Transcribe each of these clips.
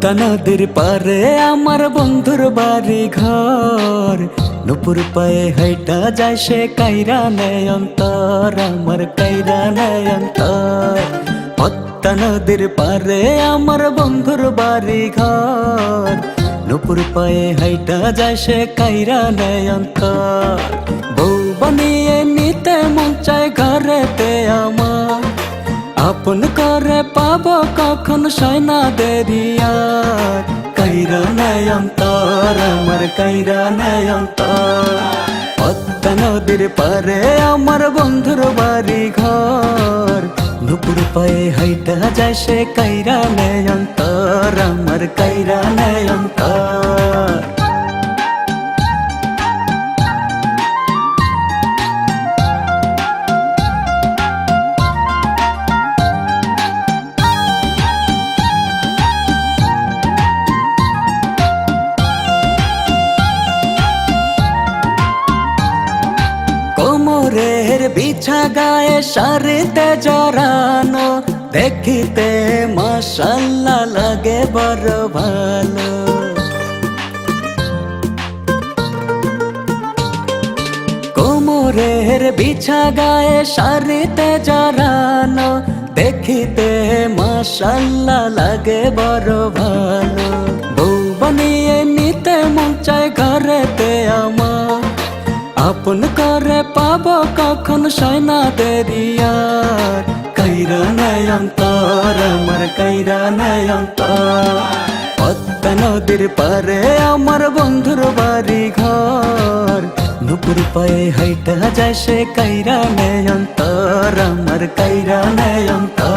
পদ্মা নদীর পারে আমার বন্ধুর বাড়ি ঘর, নুপুর পায়ে হাইটা যায় সে কাইরা নেয় অন্তর, আমার কাইরা নেয় অন্তর। পদ্মা নদীর পারে আমার বন্ধুর বাড়ি ঘর, নুপুর পায়ে হাইটা যায় সে কাইরা নেয় অন্তর। বউ বানিয়ে নিতে মন চায় ঘরেতে আমার, আপন করে পাবো কখন সয়না দেরিয়ার। কাইরা নেয় অন্তর, আমার কাইরা নেয় অন্তর। পদ্মা নদীর পারে আমার বন্ধুর বাড়ি ঘর, নুপুর পায়ে হাইটা যায় সে কাইরা নেয় অন্তর, আমার কাইরা নেয় অন্তর। কোমরের বিছা গায়ে শাড়িতে জড়ানো, দেখিতে মাশাআল্লাহ লাগে বড় ভালো। কোমরের বিছা গায়ে শাড়িতে জড়ানো, দেখিতে মাশাআল্লাহ লাগে বড় ভালো। বউ বানিয়ে নিতে মন চায় ঘরেতে আমার, আপন করে পাবো কখন সয়না দেরিয়ার। কাইরা নেয় অন্তর, আমার কাইরা নেয় অন্তর। পদ্মা নদীর পারে আমার বন্ধুর বাড়ি ঘর, নুপুর পায়ে হাইটা যায় সে কাইরা নেয় অন্তর, আমার কাইরা নেয় অন্তর।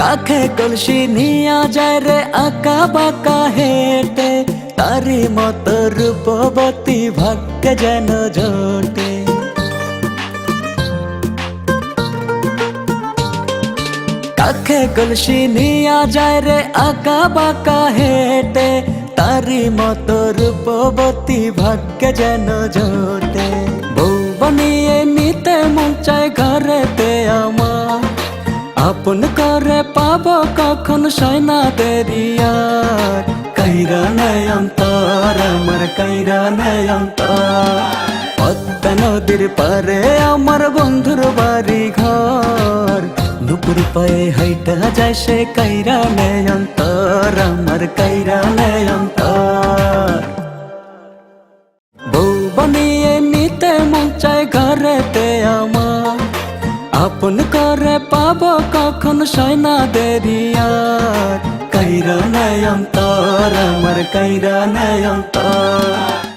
কাখে কলসি নিয়া যায় রে আঁকা বাঁকা হেঁটে, তারি মতো রূপবতী ভাগ্যে যেন জোটে। কাখে কলসি নিয়া যায় রে আঁকা বাঁকা হেঁটে, তারি মতো রূপবতী ভাগ্যে যেন জোটে। বউ বানিয়ে নিতে মন চায় ঘরেতে আমার, আপন করে পাবো কখন সয়না দেরিয়ার। কাইরা নেয় অন্তর, আমার কাইরা নেয় অন্তর। পদ্মা নদীর পারে আমার বন্ধুর বাড়ি ঘর, নুপুর পায়ে হাইটা যায় সে কাইরা নেয় অন্তর, আমার কাইরা নেয় অন্তর। বউ বানিয়ে নিতে মন চায় ঘরেতে আমার, আপন করে পাবো কখন সয়না দেরিয়ার। কাইরা নেয় অন্তর, আমার কাইরা নেয় অন্তর।